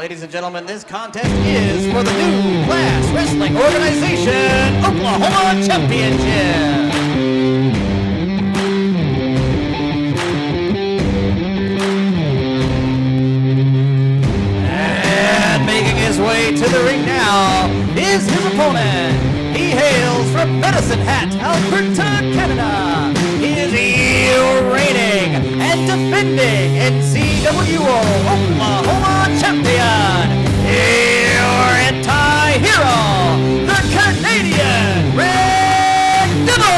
ladies and gentlemen, this contest is for the new Class Wrestling Organization Oklahoma Championship. And making his way to the ring now is his opponent. He hails from Medicine Hat, Alberta, Canada. He is the reigning and defending NCWO Oklahoma champion, your anti-hero, the Canadian Red Devil.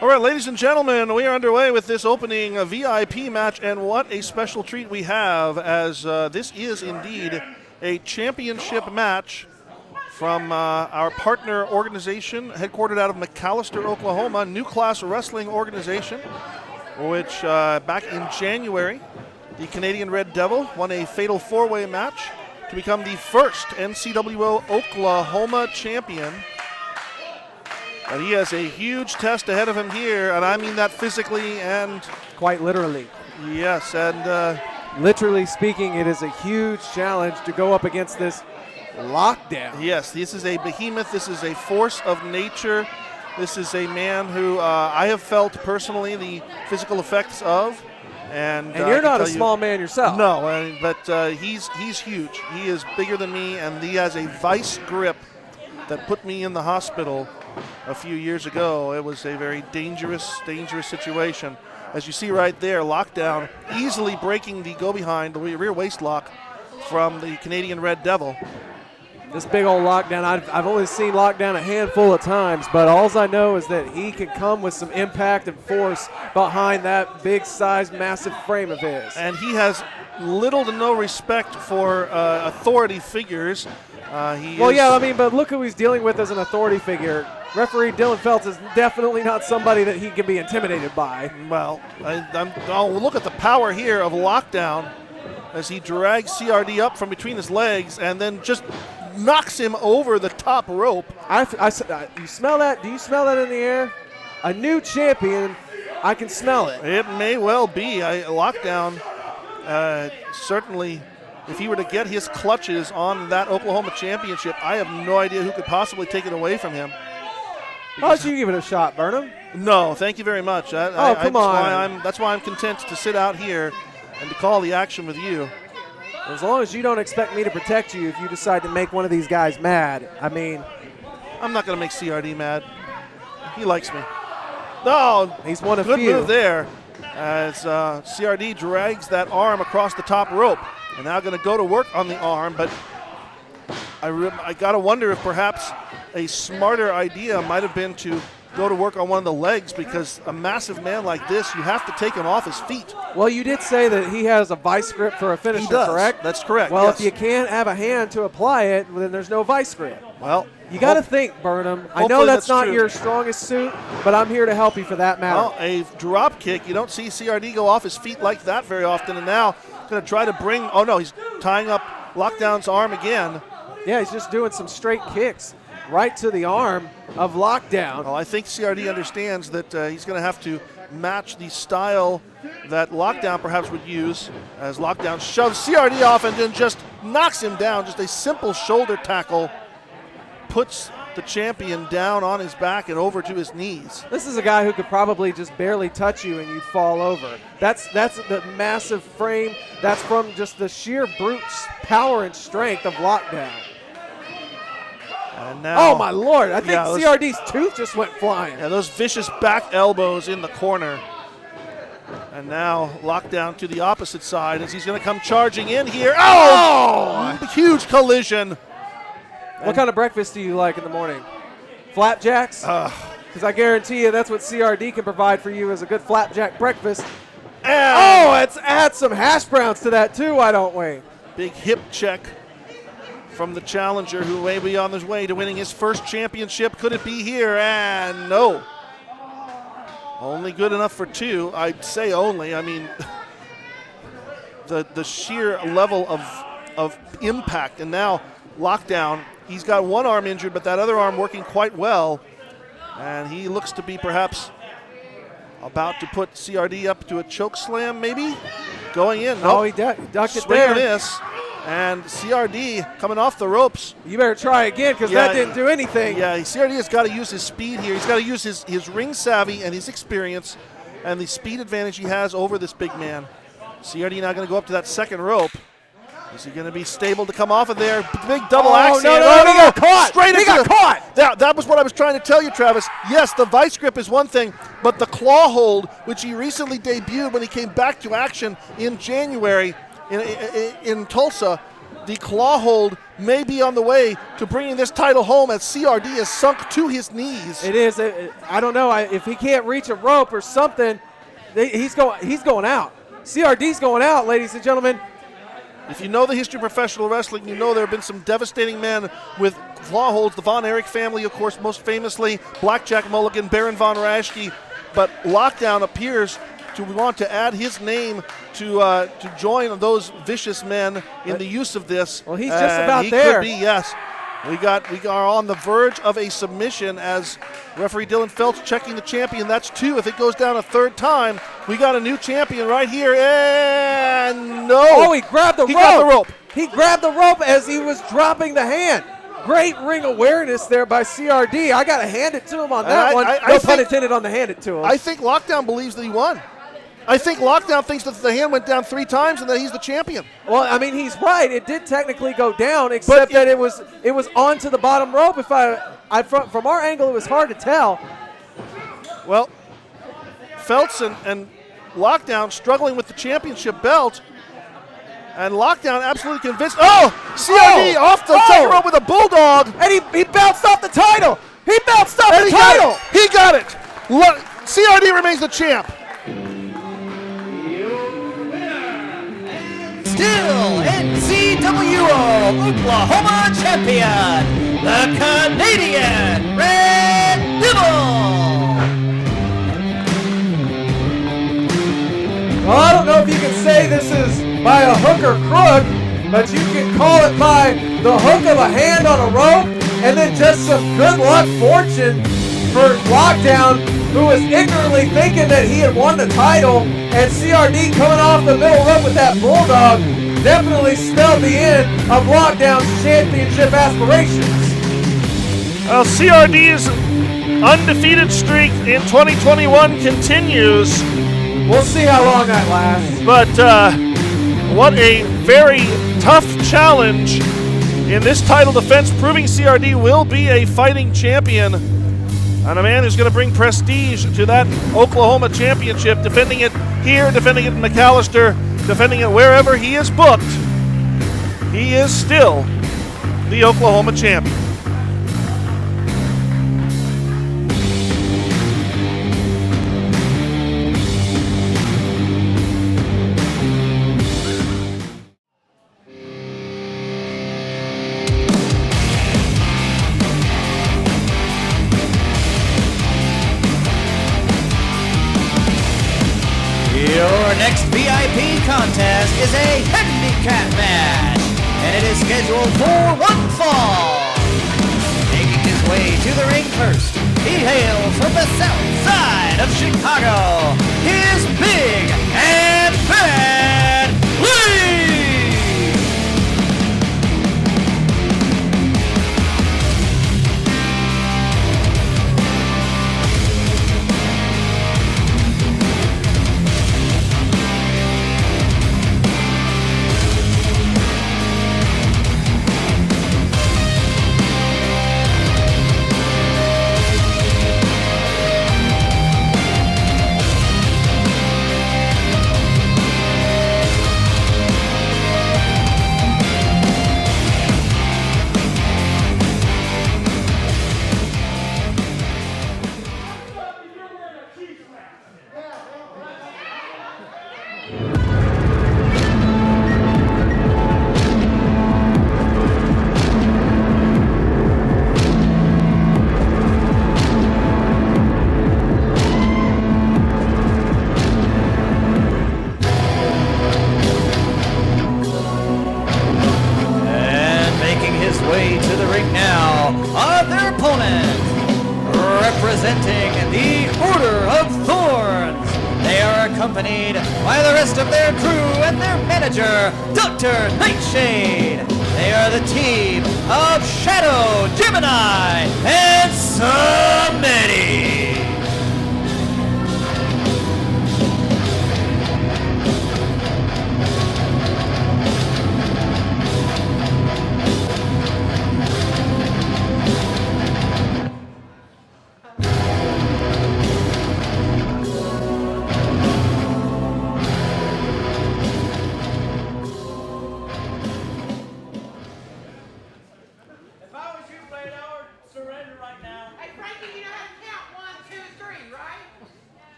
All right, ladies and gentlemen, we are underway with this opening VIP match, and what a special treat we have, as this is indeed a championship match from our partner organization, headquartered out of McAlester, Oklahoma, New Class Wrestling Organization, which back in January, the Canadian Red Devil won a fatal four-way match to become the first NCWO Oklahoma champion. But he has a huge test ahead of him here, and I mean that physically and quite literally. Yes, and literally speaking, it is a huge challenge to go up against this lockdown. Yes, this is a behemoth. This is a force of nature. This is a man who I have felt personally the physical effects of. And you're not a small man yourself. No, but he's huge. He is bigger than me, and he has a vice grip that put me in the hospital a few years ago. It was a very dangerous situation. As you see right there, lockdown easily breaking the go-behind, the rear waist lock from the Canadian Red Devil. This big old lockdown, I've only seen lockdown a handful of times, but all I know is that he can come with some impact and force behind that big size, massive frame of his. And he has little to no respect for authority figures. But look who he's dealing with as an authority figure. Referee Dylan Feltz is definitely not somebody that he can be intimidated by. Well, I'll look at the power here of lockdown as he drags CRD up from between his legs and then just knocks him over the top rope. You smell that? Do you smell that in the air? A new champion. I can smell it. It may well be. Lockdown certainly, if he were to get his clutches on that Oklahoma championship, I have no idea who could possibly take it away from him. Why don't you give it a shot, Burnham? No, thank you very much. Come on. That's why I'm content to sit out here and to call the action with you. As long as you don't expect me to protect you if you decide to make one of these guys mad. I mean, I'm not going to make CRD mad. He likes me. No, he's one of good few. move there as CRD drags that arm across the top rope. And now going to go to work on the arm, but I got to wonder if perhaps a smarter idea might have been to go to work on one of the legs, because a massive man like this, you have to take him off his feet. Well, you did say that he has a vice grip for a finisher, he does. Correct? That's correct. Well, yes. If you can't have a hand to apply it, then there's no vice grip. Well, you got to think, Burnham. I know that's not your strongest suit, but I'm here to help you for that matter. Well, a drop kick, you don't see CRD go off his feet like that very often, and now going to try to bring, oh no, he's tying up Lockdown's arm again. Yeah, he's just doing some straight kicks right to the arm of Lockdown. Well, I think CRD understands that he's going to have to match the style that Lockdown perhaps would use, as Lockdown shoves CRD off and then just knocks him down. Just a simple shoulder tackle puts the champion down on his back and over to his knees. This is a guy who could probably just barely touch you and you'd fall over. That's the massive frame. That's from just the sheer brute power and strength of Lockdown. And now, oh, my Lord. I think CRD's tooth just went flying. Yeah, those vicious back elbows in the corner. And now Lockdown to the opposite side as he's going to come charging in here. Oh! Huge collision. What kind of breakfast do you like in the morning? Flapjacks? Because I guarantee you that's what CRD can provide for you as a good flapjack breakfast. Oh, let's add some hash browns to that too, why don't we? Big hip check from the challenger who may be on his way to winning his first championship. Could it be here? And no. Only good enough for two. I'd say only. I mean, the sheer level of impact. And now Lockdown, he's got one arm injured, but that other arm working quite well. And he looks to be perhaps about to put CRD up to a choke slam, maybe? Going in. Oh, he ducked it Swing there. this. And CRD coming off the ropes. You better try again because that didn't do anything. Yeah, CRD has got to use his speed here. He's got to use his ring savvy and his experience and the speed advantage he has over this big man. CRD now going to go up to that second rope. Is he going to be stable to come off of there? Big double axe. No, he got caught. Straight he got caught. That was what I was trying to tell you, Travis. Yes, the vice grip is one thing, but the claw hold, which he recently debuted when he came back to action in January in Tulsa, the claw hold may be on the way to bringing this title home as CRD is sunk to his knees. It is. I don't know. If he can't reach a rope or something, he's going out. CRD's going out, ladies and gentlemen. If you know the history of professional wrestling, you know there have been some devastating men with claw holds. The Von Erich family, of course, most famously, Blackjack Mulligan, Baron Von Raschke. But Lockdown appears to want to add his name to join those vicious men in the use of this. Well, he's just about there. He could be, yes. We are on the verge of a submission as referee Dylan Phelps checking the champion. That's two. If it goes down a third time, we got a new champion right here. And no. Oh, he grabbed the rope. He got the rope. He grabbed the rope as he was dropping the hand. Great ring awareness there by CRD. I got to hand it to him on that one. No pun intended on the hand it to him. I think Lockdown believes that he won. I think Lockdown thinks that the hand went down 3 times and that he's the champion. Well, I mean, he's right. It did technically go down, except that it was onto the bottom rope. From our angle, it was hard to tell. Well, Phelps and Lockdown struggling with the championship belt. And Lockdown absolutely convinced. Oh, CRD off the second rope with a bulldog. And he bounced off the title. He bounced off the title. He got it. CRD remains the champ. Still NCWO Oklahoma champion, the Canadian Red Devil. Well, I don't know if you can say this is by a hook or crook, but you can call it by the hook of a hand on a rope and then just some good luck fortune for Lockdown, who was ignorantly thinking that he had won the title, and CRD coming off the middle rope with that bulldog definitely spelled the end of Lockdown's championship aspirations. Well, CRD's undefeated streak in 2021 continues. We'll see how long that lasts. But what a very tough challenge in this title defense, proving CRD will be a fighting champion. And a man who's going to bring prestige to that Oklahoma championship, defending it here, defending it in McAllister, defending it wherever he is booked. He is still the Oklahoma champion. Your next VIP contest is a handicap match, and it is scheduled for one fall. Making his way to the ring first, he hails from the south side of Chicago. He is Big and Bad Lee! way to the ring now are their opponents. Representing the Order of Thorns, they are accompanied by the rest of their crew and their manager, Dr. Nightshade. They are the team of Shadow, Gemini, and Samedi.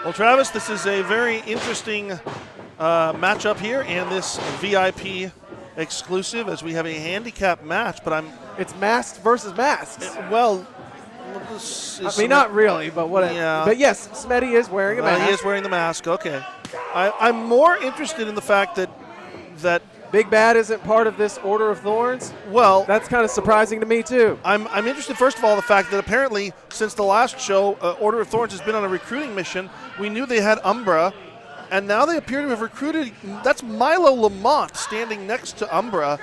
Well, Travis, this is a very interesting matchup here in this VIP exclusive, as we have a handicap match. But It's masked versus masks. well, I mean, not really, but what? Yeah. But yes, Smetty is wearing a mask. He is wearing the mask. Okay, I'm more interested in the fact that Big Bad isn't part of this Order of Thorns. well, That's kind of surprising to me too. I'm interested, first of all, in the fact that apparently since the last show, Order of Thorns has been on a recruiting mission. We knew they had Umbra, and now they appear to have recruited. That's Milo Lamont standing next to Umbra,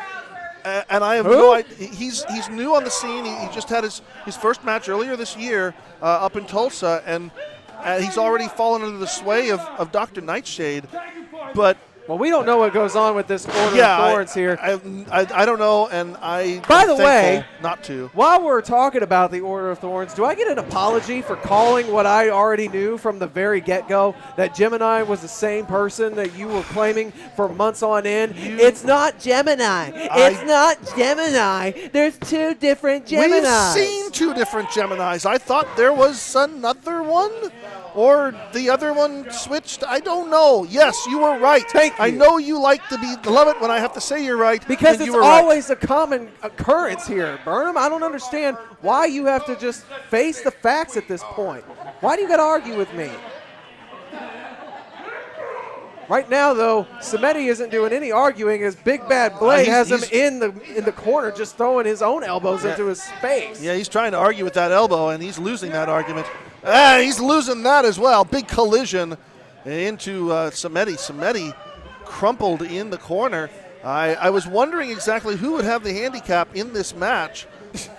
and I have no idea. He's new on the scene. He just had his first match earlier this year up in Tulsa, and he's already fallen under the sway of Dr. Nightshade. But Well, we don't know what goes on with this Order of Thorns here. I don't know, and By the way, not to. While we're talking about the Order of Thorns, do I get an apology for calling what I already knew from the very get-go, that Gemini was the same person that you were claiming for months on end? It's not Gemini. It's not Gemini. There's two different Geminis. We've seen two different Geminis. I thought there was another one, or the other one switched. I don't know. Yes, you were right. Thank you. I know you like to love it when I have to say you're right. Because and it's you were always a common occurrence here, Burnham. I don't understand why you have to just face the facts at this point. Why do you got to argue with me? Right now, though, Samedi isn't doing any arguing as Big Bad Blade has him in the corner, just throwing his own elbows into his face. Yeah, he's trying to argue with that elbow, and he's losing that argument. He's losing that as well. Big collision into Samedi. Samedi crumpled in the corner. I was wondering exactly who would have the handicap in this match.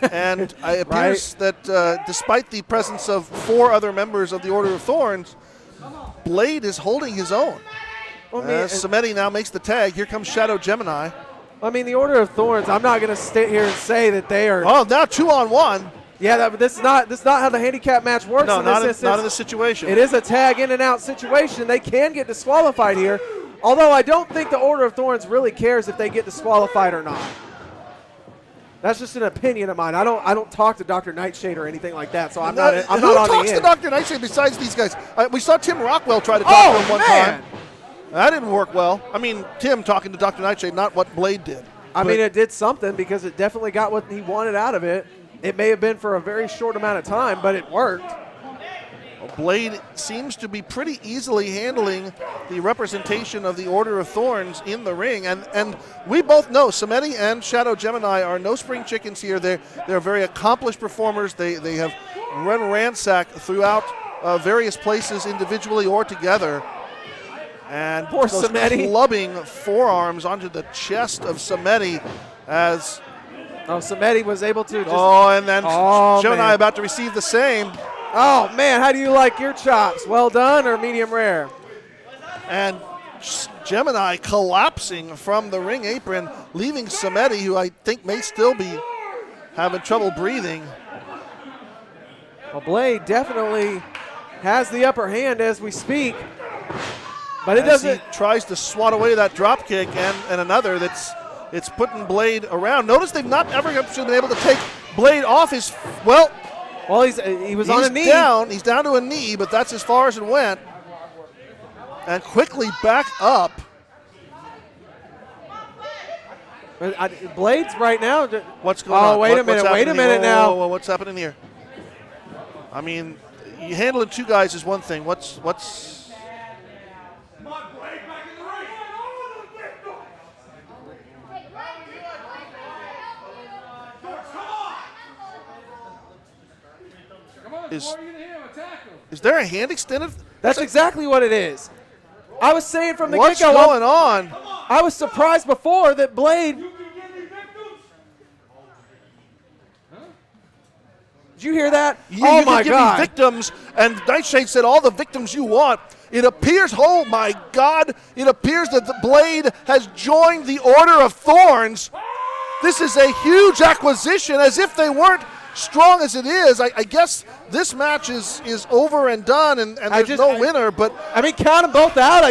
And it appears that despite the presence of 4 other members of the Order of Thorns, Blade is holding his own. Samedi now makes the tag. Here comes Shadow Gemini. I mean, the Order of Thorns, I'm not going to sit here and say that they are... Oh, now 2-on-1. Yeah, but this is not how the handicap match works. No, in not this in this situation. It is a tag in and out situation. They can get disqualified here, although I don't think the Order of Thorns really cares if they get disqualified or not. That's just an opinion of mine. I don't talk to Dr. Nightshade or anything like that, so I'm not on the end. Who talks to Dr. Nightshade besides these guys? We saw Tim Rockwell try to talk to him one time. That didn't work well. I mean, Tim talking to Dr. Nightshade, not what Blade did. I mean, it did something because it definitely got what he wanted out of it. It may have been for a very short amount of time, but it worked. Blade seems to be pretty easily handling the representation of the Order of Thorns in the ring. And we both know Samedi and Shadow Gemini are no spring chickens here. They're very accomplished performers. They have run ransack throughout various places individually or together. And poor Samedi, clubbing forearms onto the chest of Samedi as... Oh, Samedi was able to just... and then Gemini about to receive the same. Oh, man, how do you like your chops? Well done or medium rare? And Gemini collapsing from the ring apron, leaving Samedi, who I think may still be having trouble breathing. Well, Blade definitely has the upper hand as we speak. But it As doesn't. he tries to swat away that drop kick and another it's putting Blade around. Notice they've not ever been able to take Blade off his, well, He was on a knee. He's down to a knee, but that's as far as it went. And quickly back up. Blade's right now. What's going on? Oh, wait a minute. Wait a minute now. Whoa, what's happening here? I mean, you handling two guys is one thing. What's is there a hand extended? That's exactly what it is. I was saying from the What's get-go. going on? I was surprised before that Blade. Did you hear that? You Oh can my give God! me victims, and Nightshade said all the victims you want. It appears, oh my God, it appears that the Blade has joined the Order of Thorns. This is a huge acquisition, as if they weren't strong as it is. I guess this match is over and done, and there's no winner. But I mean, count them both out.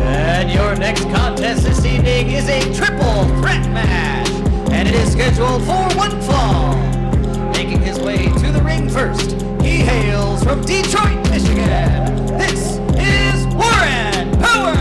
And your next contest this evening is a triple threat match, and it is scheduled for one fall. Making his way to the ring first, he hails from Detroit, Michigan. This is Warren Powers.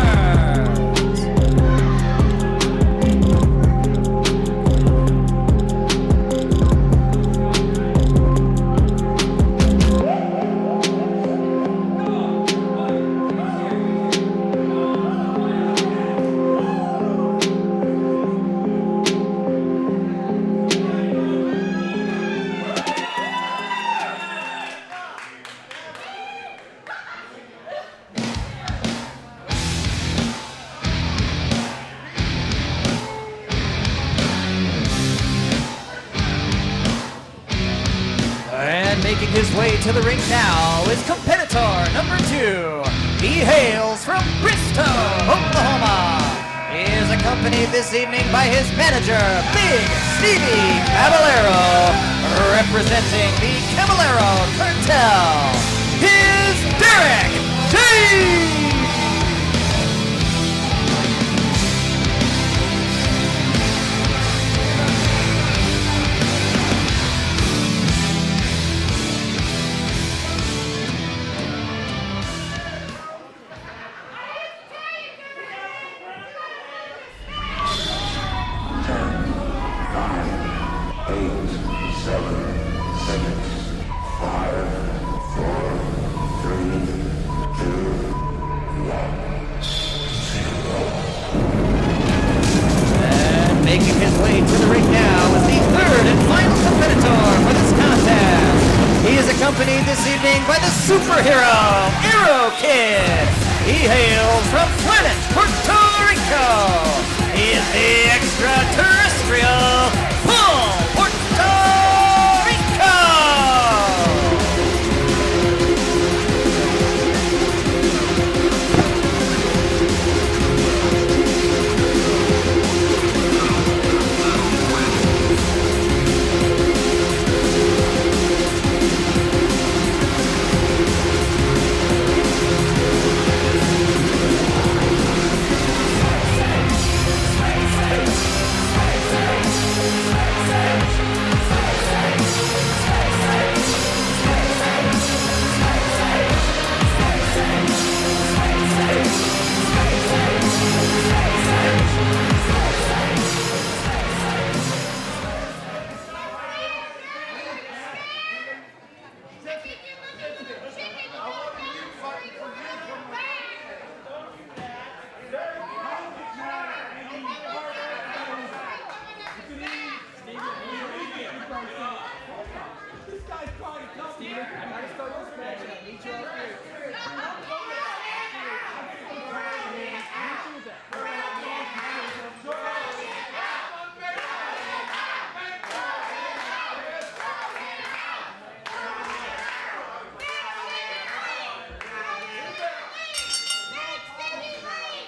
And making his way to the ring now is competitor number 2. He hails from Bristow, Oklahoma. He is accompanied this evening by his manager, Big Stevie Caballero, representing the Caballero Cartel. Here's Derek G. Making his way to the ring now is the third and final competitor for this contest. He is accompanied this evening by the superhero, Arrow Kid. He hails from planet Puerto Rico. He is the extraterrestrial Paul Puerto Rico.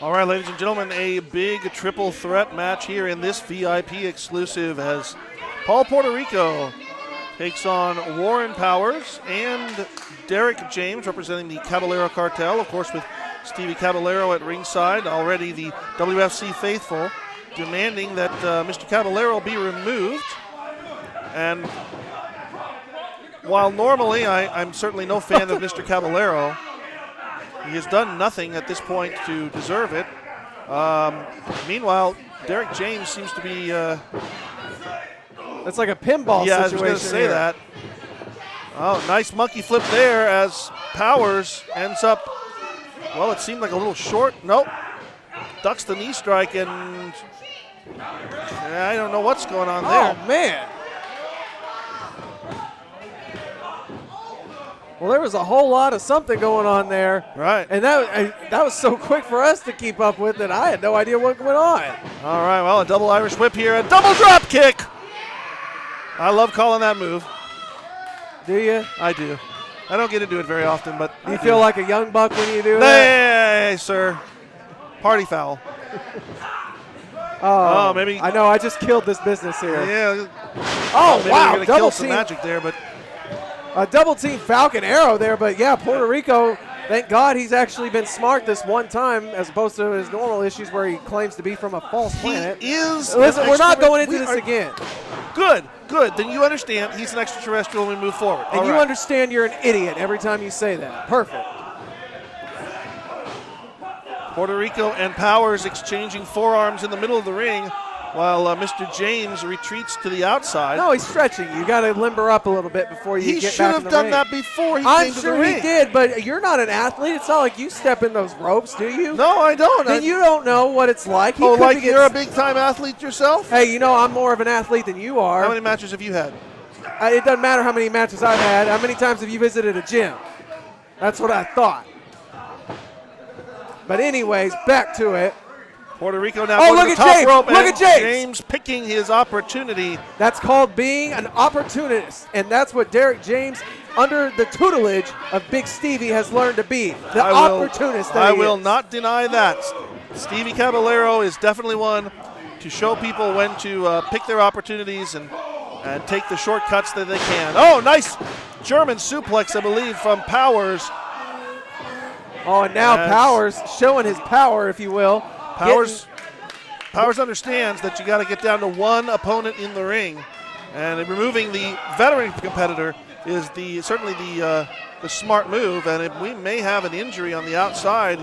All right, ladies and gentlemen, a big triple threat match here in this VIP exclusive as Paul Puerto Rico takes on Warren Powers and Derek James representing the Caballero Cartel, of course with Stevie Caballero at ringside, already the WFC faithful, demanding that Mr. Caballero be removed. And while normally I'm certainly no fan of Mr. Caballero, he has done nothing at this point to deserve it. Meanwhile, Derek James seems to be... That's like a pinball situation. Yeah, I was going to say that. Oh, nice monkey flip there as Powers ends up, well, it seemed like a little short. Nope. Ducks the knee strike, and I don't know what's going on there. Oh, man. Well, there was a whole lot of something going on there. Right. And that was so quick for us to keep up with that I had no idea what went on. All right, well, a double Irish whip here, a double drop kick. I love calling that move. Do you? I do. I don't get to do it very often, but Do you feel like a young buck when you do that? Hey, sir. Party foul. Oh, maybe. I know, I just killed this business here. Yeah. Oh, Maybe wow. we're going to kill some magic there, but A double team Falcon Arrow there, but yeah, Puerto Rico, thank God he's actually been smart this one time as opposed to his normal issues where he claims to be from a false planet. he is. Listen, we're not going into this again. Good. Then you understand he's an extraterrestrial and we move forward. And All you right. understand you're an idiot every time you say that. Perfect. Puerto Rico and Powers exchanging forearms in the middle of the ring while Mr. James retreats to the outside. No, he's stretching. You got to limber up a little bit before you He get should back in have the done ring. that before he I'm came to the sure ring. he did, but you're not an athlete. It's not like you step in those ropes, do you? No, I don't. Then you don't know what it's like. He Oh, could like be you're a big-time athlete yourself? Hey, you know I'm more of an athlete than you are. How many matches have you had? It doesn't matter how many matches I've had. How many times have you visited a gym? That's what I thought. But anyways, back to it. Puerto Rico now Oh, going to look the at top James. rope. Look and at James. James picking his opportunity. That's called being an opportunist, and that's what Derek James, under the tutelage of Big Stevie, has learned to be. The opportunist that I he will is. not deny that. Stevie Caballero is definitely one to show people when to pick their opportunities and take the shortcuts that they can. Oh, nice German suplex, I believe, from Powers. Oh, and now Yes. Powers showing his power, if you will. Powers understands that you got to get down to one opponent in the ring, and removing the veteran competitor is certainly the smart move. And we may have an injury on the outside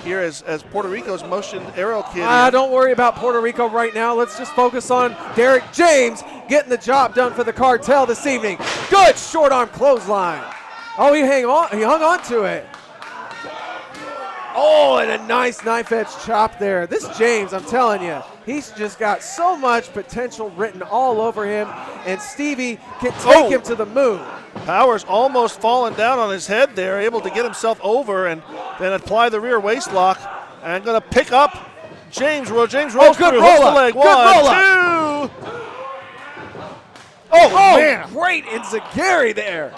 here as Puerto Rico's motioned Arrow Kid. Don't worry about Puerto Rico right now. Let's just focus on Derek James getting the job done for the cartel this evening. Good short arm clothesline. Oh, he hung on to it. Oh, and a nice knife edge chop there. This James, I'm telling you, he's just got so much potential written all over him, and Stevie can take him to the moon. Powers almost falling down on his head there, able to get himself over and then apply the rear waist lock, and going to pick up James. James rolls good through, roll hooks the up. leg. Good 1, roll up. 2. Oh, man. Great enziguri there.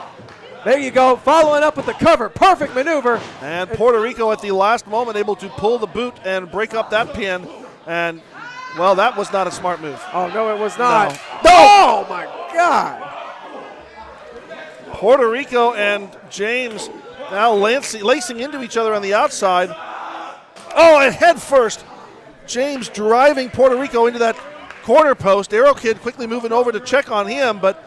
There you go, following up with the cover. Perfect maneuver. And Puerto Rico at the last moment able to pull the boot and break up that pin. And, well, that was not a smart move. Oh, no, it was not. No. Oh, my God. Puerto Rico and James now lacing into each other on the outside. Oh, and head first. James driving Puerto Rico into that corner post. Arrow Kid quickly moving over to check on him, but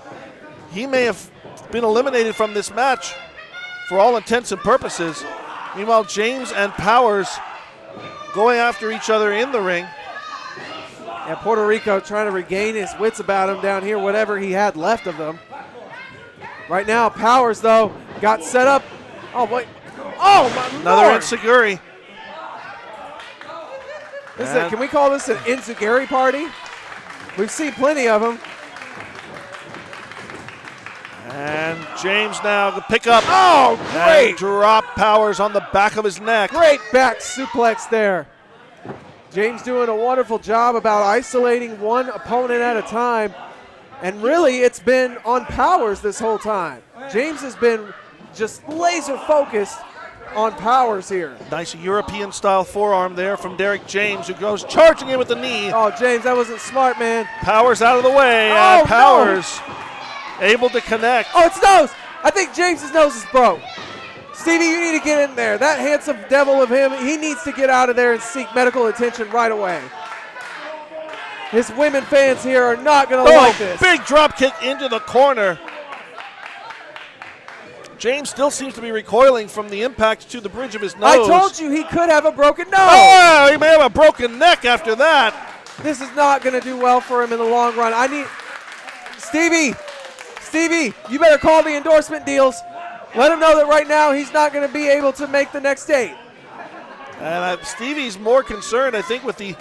he may have been eliminated from this match for all intents and purposes. Meanwhile, James and Powers going after each other in the ring. And Puerto Rico trying to regain his wits about him down here, whatever he had left of them. Right now, Powers, though, got set up. Oh, wait. Oh, my Another Lord. enziguri. Can we call this an enziguri party? We've seen plenty of them. And James now to pick up. Oh, great. And drop Powers on the back of his neck. Great back suplex there. James doing a wonderful job about isolating one opponent at a time. And really, it's been on Powers this whole time. James has been just laser focused on Powers here. Nice European-style forearm there from Derek James, who goes charging in with the knee. Oh, James, that wasn't smart, man. Powers out of the way, Oh, and Powers able to connect. Oh, it's nose. I think James's nose is broke. Stevie, you need to get in there. That handsome devil of him, he needs to get out of there and seek medical attention right away. His women fans here are not going to like this. Big drop kick into the corner. James still seems to be recoiling from the impact to the bridge of his nose. I told you he could have a broken nose. Oh, he may have a broken neck after that. This is not going to do well for him in the long run. I need Stevie, you better call the endorsement deals. Let him know that right now he's not going to be able to make the next date. And Stevie's more concerned, I think, with the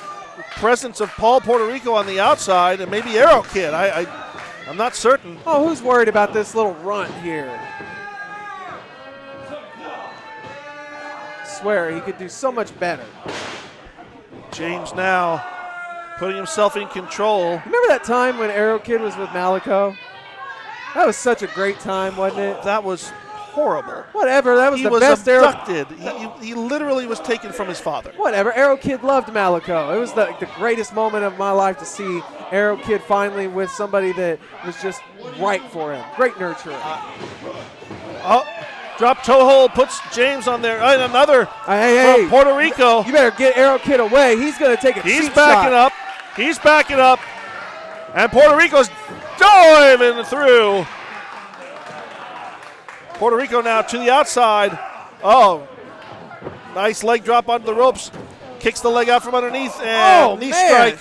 presence of Paul Puerto Rico on the outside and maybe Arrow Kid. I'm not certain. Oh, who's worried about this little runt here? Swear he could do so much better. James now putting himself in control. Remember that time when Arrow Kid was with Malico? That was such a great time, wasn't it? That was horrible. Whatever, that was He the was best abducted. He literally was taken from his father. Whatever, Arrow Kid loved Malico. It was the greatest moment of my life to see Arrow Kid finally with somebody that was just right for him. Great nurturing. Drop toe hold, puts James on there. And another Hey, from Puerto Rico. You better get Arrow Kid away. He's going to take a He's cheap backing shot. up. He's backing up. And Puerto Rico's diving through. Puerto Rico now to the outside. Oh, nice leg drop onto the ropes. Kicks the leg out from underneath and knee strike.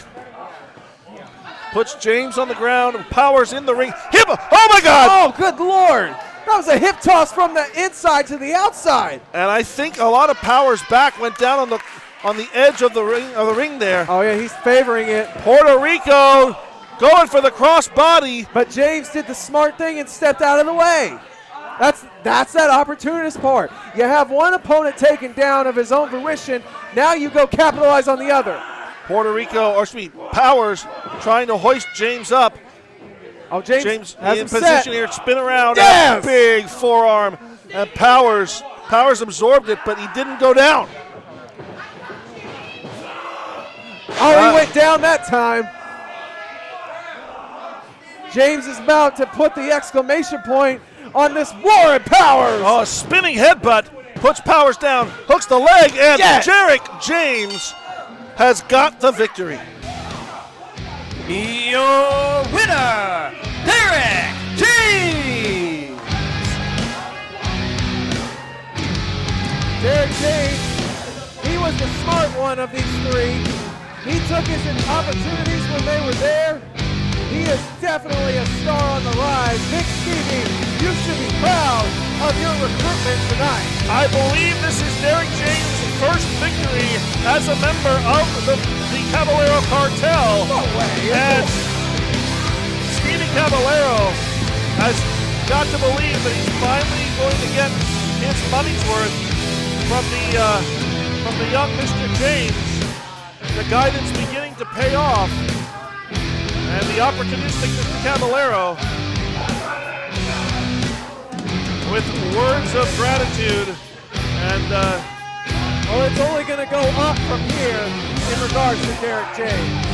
Puts James on the ground. Powers in the ring. Hip! Oh my God! Oh, good Lord! That was a hip toss from the inside to the outside. And I think a lot of Powers' back went down on the edge of the ring there. Oh yeah, he's favoring it. Puerto Rico going for the cross body. But James did the smart thing and stepped out of the way. That's that opportunist part. You have one opponent taken down of his own fruition. Now you go capitalize on the other. Powers trying to hoist James up. Oh, James has in him position set. here, spin around, Yes! and a big forearm. And Powers absorbed it, but he didn't go down. Oh, he went down that time. James is about to put the exclamation point on this war in Powers. Oh, a spinning headbutt puts Powers down, hooks the leg, and Yes! Derek James has got the victory. Your winner, Derek James! Derek James, he was the smart one of these three. He took his opportunities when they were there. He is definitely a star on the rise. Big Stevie, you should be proud of your recruitment tonight. I believe this is Derek James' first victory as a member of the Caballero Cartel. No way. And Stevie Caballero has got to believe that he's finally going to get his money's worth from the young Mr. James, the guy that's beginning to pay off, and the opportunistic Mr. Caballero with words of gratitude. And well, it's only going to go up from here in regards to Derek James.